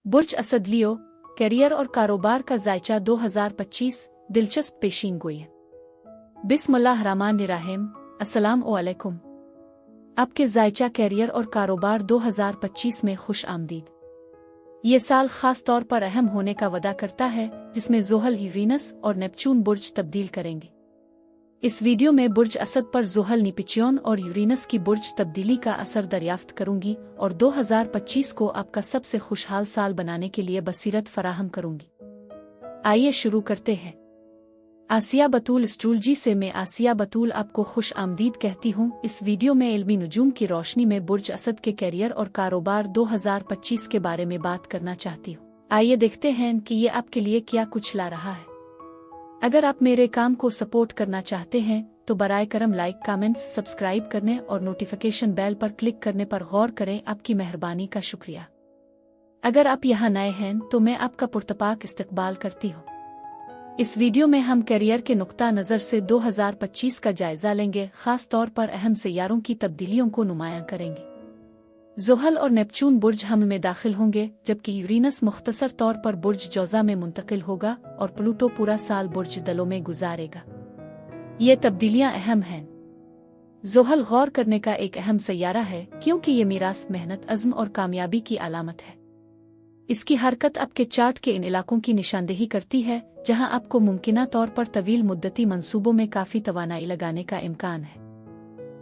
बुर्ज असद लियो, career और कारोबार का जायचा 2025 दिलचस्प पेशीन गोई। बिस्मिल्लाहिर्रहमानिर्रहीम, अस्सलाम वालेकुम। आपके जायचा कैरियर और कारोबार 2025 में खुश आमदीद। ये साल खास तौर पर अहम होने का वादा करता है, जिसमें ज़ोहल, यूरेनस और नेपच्यून बुर्ज तब्दील करेंगे। इस वीडियो में बुर्ज असद पर ज़ोहल, नेपच्यून और यूरेनस की बुर्ज तब्दीली का असर दरियाफ्त करूंगी और 2025 को आपका सबसे खुशहाल साल बनाने के लिए बसीरत फराहम करूंगी। आइए शुरू करते हैं। आसिया बतूल एस्ट्रोलॉजी से मैं आसिया बतूल आपको खुश आमदीद कहती हूँ। इस वीडियो में इल्मी नुजूम की रोशनी में बुर्ज असद के कैरियर और कारोबार 2025 के बारे में बात करना चाहती हूँ। आइए देखते हैं कि ये आपके लिए क्या कुछ ला रहा है। अगर आप मेरे काम को सपोर्ट करना चाहते हैं तो बराए करम लाइक, कमेंट्स, सब्सक्राइब करने और नोटिफिकेशन बेल पर क्लिक करने पर गौर करें। आपकी मेहरबानी का शुक्रिया। अगर आप यहाँ नए हैं तो मैं आपका पुरतपाक इस्तकबाल करती हूँ। इस वीडियो में हम कैरियर के नुक्ता नज़र से 2025 का जायजा लेंगे, खास तौर पर अहम सैयारों की तब्दीलियों को नुमायां करेंगे। ज़ोहल और नेपच्यून बुर्ज हम में दाखिल होंगे, जबकि यूरेनस मुख्तसर तौर पर बुर्ज जौज़ा में मुंतकिल होगा और प्लूटो पूरा साल बुर्ज दलों में गुजारेगा। ये तब्दीलियां अहम हैं। ज़ोहल गौर करने का एक अहम सैयारा है, क्योंकि ये मीरास, मेहनत, अज़्म और कामयाबी की अलामत है। इसकी हरकत आपके चार्ट के इन इलाकों की निशानदेही करती है जहां आपको मुमकिना तौर पर तवील मुद्दती मंसूबों में काफ़ी तवानाई लगाने का इम्कान है।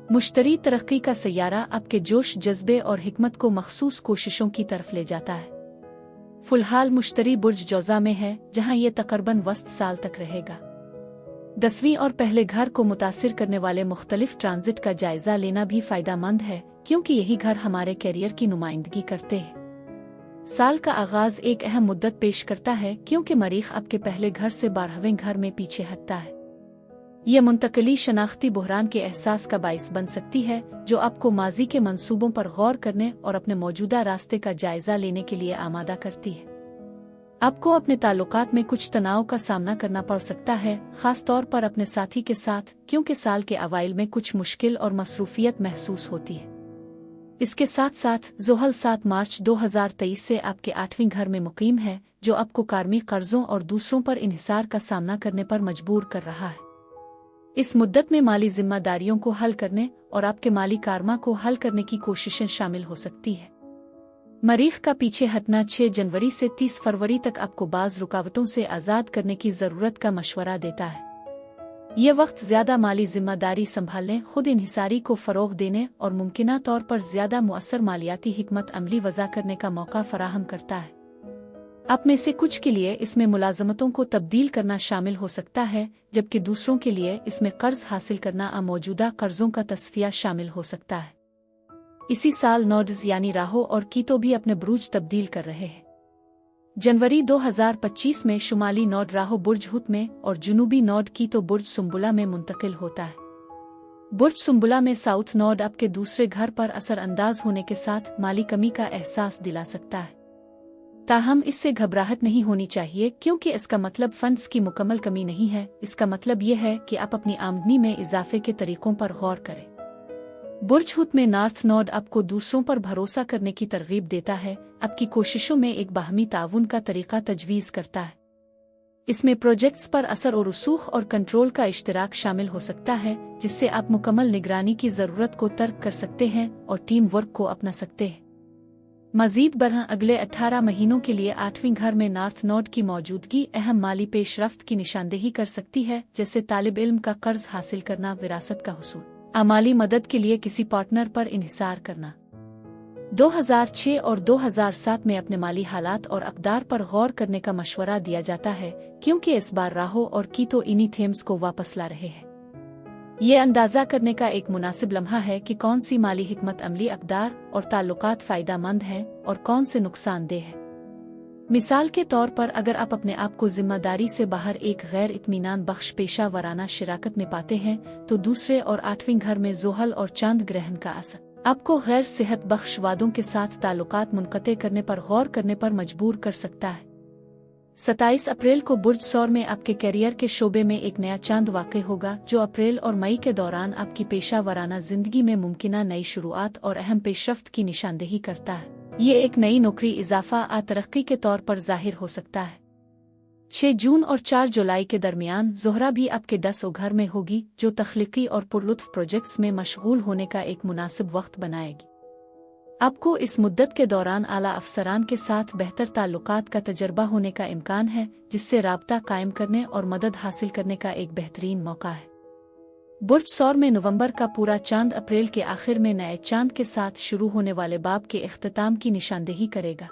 मुश्तरी तरक्की का सैयारा आपके जोश, जज्बे और हिकमत को मखसूस कोशिशों की तरफ ले जाता है। फिलहाल मुश्तरी बुर्ज जौज़ा में है, जहां ये तकरीबन वस्त साल तक रहेगा। 10वीं और पहले घर को मुतासिर करने वाले मुख्तलिफ ट्रांजिट का जायजा लेना भी फायदेमंद है, क्योंकि यही घर हमारे कैरियर की नुमाइंदगी करते हैं। साल का आगाज एक अहम मुद्दत पेश करता है, क्योंकि मरीख आपके पहले घर से 12वें घर में पीछे हटता है। ये मुंतकली शनाख्ती बहरान के एहसास का बाइस बन सकती है, जो आपको माजी के मंसूबों पर गौर करने और अपने मौजूदा रास्ते का जायजा लेने के लिए आमादा करती है। आपको अपने ताल्लुकात में कुछ तनाव का सामना करना पड़ सकता है, खास तौर पर अपने साथी के साथ, क्योंकि साल के अवाइल में कुछ मुश्किल और मसरूफियत महसूस होती है। इसके साथ साथ ज़ोहल 7 मार्च 2023 से आपके 8वें घर में मुकीम है, जो आपको कार्मी कर्जों और दूसरों पर इन्हिसार का सामना करने पर मजबूर कर रहा है। इस मुद्दत में माली जिम्मेदारियों को हल करने और आपके माली कारमा को हल करने की कोशिशें शामिल हो सकती है। मरीख का पीछे हटना 6 जनवरी से 30 फरवरी तक आपको बाज़ रुकावटों से आज़ाद करने की ज़रूरत का मशवरा देता है। ये वक्त ज़्यादा माली जिम्मेदारी संभालने, खुद इन्हिसारी को फ़रोग़ देने और मुमकिना तौर पर ज़्यादा मुअस्सर मालियाती हिकमत अमली वज़ा करने का मौका फराहम करता है। आप में से कुछ के लिए इसमें मुलाजमतों को तब्दील करना शामिल हो सकता है, जबकि दूसरों के लिए इसमें कर्ज हासिल करना या मौजूदा कर्जों का तस्फिया शामिल हो सकता है। इसी साल नोड्स यानी राहु और कीतो भी अपने बुर्ज तब्दील कर रहे हैं। जनवरी 2025 में शुमाली नोड राहु बुर्ज हुत में और जुनूबी नोड कीतो बुर्ज सुम्बुला में मुंतकिल होता है। बुर्ज सुम्बुला में साउथ नोड आपके दूसरे घर पर असर अंदाज होने के साथ माली कमी का एहसास दिला सकता है। ताहम इससे घबराहट नहीं होनी चाहिए, क्योंकि इसका मतलब फंड्स की मुकम्मल कमी नहीं है। इसका मतलब यह है कि आप अपनी आमदनी में इजाफे के तरीकों पर गौर करें। बुर्ज हुत में नॉर्थ नोड आपको दूसरों पर भरोसा करने की तरगीब देता है, आपकी कोशिशों में एक बाहमी ताउन का तरीका तजवीज़ करता है। इसमें प्रोजेक्ट्स पर असर और रसूख और कंट्रोल का इश्तिराक शामिल हो सकता है, जिससे आप मुकम्मल निगरानी की ज़रूरत को तर्क कर सकते हैं और टीम वर्क को अपना सकते हैं। मजीद बरह अगले 18 महीनों के लिए 8वें घर में नॉर्थ नोड की मौजूदगी अहम माली पेशरफ्त की निशानदेही कर सकती है, जैसे तालिब इल्म का कर्ज हासिल करना, विरासत का हुसूल, अमाली मदद के लिए किसी पार्टनर पर इन्हिसार करना। 2006 और 2007 में अपने माली हालात और अक़दार पर गौर करने का मशवरा दिया जाता है, क्योंकि इस बार राहु और कीतो इन्हीं थेम्स को वापस ला रहे हैं। ये अंदाज़ा करने का एक मुनासिब लम्हा है कि कौन सी माली हिकमत अमली, अक़दार और ताल्लुकात फ़ायदेमंद हैं और कौन से नुकसानदेह हैं। मिसाल के तौर पर, अगर आप अपने आप को जिम्मेदारी से बाहर एक गैर इत्मीनान बख्श पेशा वराना शिराकत में पाते हैं, तो दूसरे और 8वें घर में ज़ोहल और चांद ग्रहण का असर आपको गैर सेहत बख्श वादों के साथ ताल्लुकात मुनक़ते करने पर गौर करने पर मजबूर कर सकता है। 27 अप्रैल को बुर्ज सौर में आपके कैरियर के शोबे में एक नया चांद वाक़ई होगा, जो अप्रैल और मई के दौरान आपकी पेशा वराना जिंदगी में मुमकिना नई शुरुआत और अहम पेशरफ्त की निशानदेही करता है। ये एक नई नौकरी इजाफा आ तरक्की के तौर पर जाहिर हो सकता है। 6 जून और 4 जुलाई के दरमियान ज़ोहरा भी आपके 10 ओ घर में होगी, जो तख्लीकी और पुरलुत्फ प्रोजेक्ट्स में मशगूल होने का एक मुनासिब वक्त बनाएगी। आपको इस मुद्दत के दौरान आला अफसरान के साथ बेहतर ताल्लुकात का तजर्बा होने का इम्कान है, जिससे राब्ता कायम करने और मदद हासिल करने का एक बेहतरीन मौका है। बुर्ज सौर में नवंबर का पूरा चांद अप्रैल के आखिर में नए चांद के साथ शुरू होने वाले बाब के इख्तिताम की निशानदेही करेगा।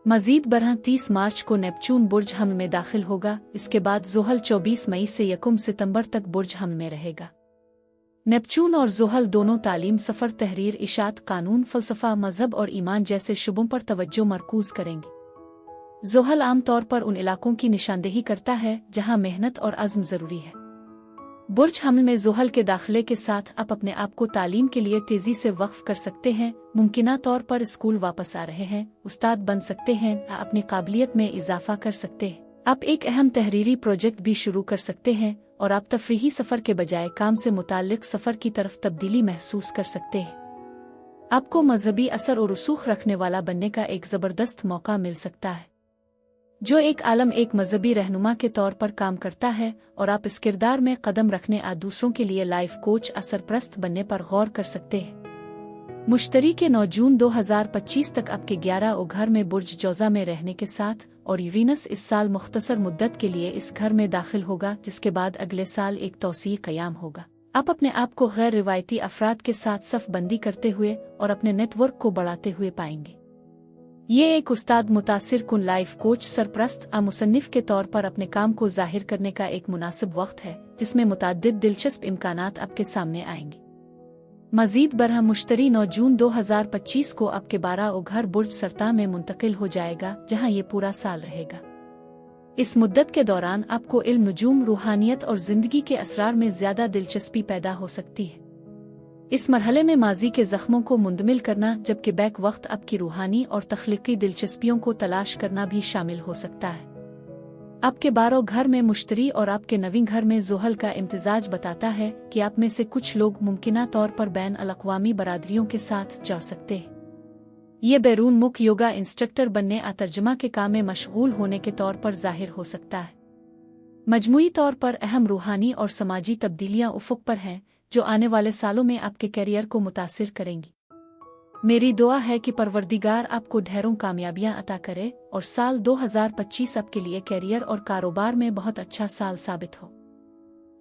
मजीद बरह 30 मार्च को नेपच्यून बुर्ज हम में दाखिल होगा। इसके बाद ज़ोहल 24 मई से 1 सितंबर तक बुर्ज हम में रहेगा। नेपच्यून और ज़ोहल दोनों तालीम, सफ़र, तहरीर, इशात, कानून, फ़लसफ़ा, मज़हब और ईमान जैसे शुबों पर तवज्जो मरकूज़ करेंगे। ज़ोहल आम तौर पर उन इलाकों की निशानदेही करता है जहां मेहनत और अज़्म ज़रूरी है। बुर्ज हमल में ज़ोहल के दाखिले के साथ आप अपने आप को तालीम के लिए तेज़ी से वक्फ कर सकते हैं। मुमकिना तौर पर स्कूल वापस आ रहे हैं, उस्ताद बन सकते हैं, अपनी काबिलियत में इजाफा कर सकते हैं। आप एक अहम तहरीरी प्रोजेक्ट भी शुरू कर सकते हैं और आप तफरीही सफ़र के बजाय काम से मुताल्लिक सफ़र की तरफ तब्दीली महसूस कर सकते हैं। आपको मजहबी असर और रसूख रखने वाला बनने का एक ज़बरदस्त मौका मिल सकता है। जो एक आलम एक मजहबी रहनुमा के तौर पर काम करता है और आप इस किरदार में कदम रखने आ दूसरों के लिए लाइफ कोच, असरप्रस्त बनने पर गौर कर सकते हैं। मुश्तरी के 9 जून 2025 तक आपके 11 ओ घर में बुर्ज जौज़ा में रहने के साथ और यूरेनस इस साल मुख्तसर मुद्दत के लिए इस घर में दाखिल होगा, जिसके बाद अगले साल एक तौसीई क़याम होगा। आप अपने आप को गैर रिवायती अफराद के साथ सफ़ बंदी करते हुए और अपने नेटवर्क को बढ़ाते हुए पाएंगे। ये एक उस्ताद, मुतासिर कुन, लाइफ कोच, सरप्रस्त आ मुसन्निफ के तौर पर अपने काम को जाहिर करने का एक मुनासिब वक्त है, जिसमें मुताद्दिद दिलचस्प इम्कानात आपके सामने आएंगे। मजीद बरह मुश्तरी 9 जून 2025 को आपके 12 ओ घर बुर्ज सरता में मुंतकिल हो जाएगा, जहां ये पूरा साल रहेगा। इस मुद्दत के दौरान आपको इल्म, नुजूम, रूहानियत और जिंदगी के असरार में ज्यादा दिलचस्पी पैदा हो सकती है। इस मरहले में माजी के जख्मों को मुंदमिल करना, जबकि बैक वक्त आपकी रूहानी और तख्लीकी दिलचस्पियों को तलाश करना भी शामिल हो सकता है। आपके 12 घर में मुश्तरी और आपके 9वें घर में ज़ोहल का इम्तिजाज बताता है कि आप में से कुछ लोग मुमकिना तौर पर बैन अल-अक़वामी बरादरियों के साथ जुड़ सकते हैं। ये बैरून मुल्क योगा इंस्ट्रक्टर बनने आ तर्जमा के काम में मशगूल होने के तौर पर जाहिर हो सकता है। मजमूई तौर पर अहम रूहानी और समाजी तब्दीलियां उफ़ुक़ पर हैं, जो आने वाले सालों में आपके कैरियर को मुतासिर करेंगी। मेरी दुआ है कि परवरदिगार आपको ढेरों कामयाबियां अता करे और साल 2025 आपके लिए कैरियर और कारोबार में बहुत अच्छा साल साबित हो।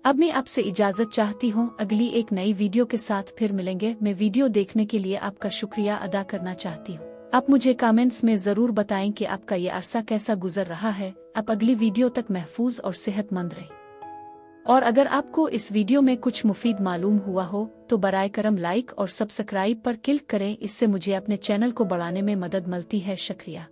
अब मैं आपसे इजाज़त चाहती हूँ। अगली एक नई वीडियो के साथ फिर मिलेंगे। मैं वीडियो देखने के लिए आपका शुक्रिया अदा करना चाहती हूँ। आप मुझे कमेंट्स में ज़रूर बताएं कि आपका ये अरसा कैसा गुजर रहा है। आप अगली वीडियो तक महफूज और सेहतमंद रहें। और अगर आपको इस वीडियो में कुछ मुफीद मालूम हुआ हो तो बराए करम लाइक और सब्सक्राइब पर क्लिक करें। इससे मुझे अपने चैनल को बढ़ाने में मदद मिलती है। शुक्रिया।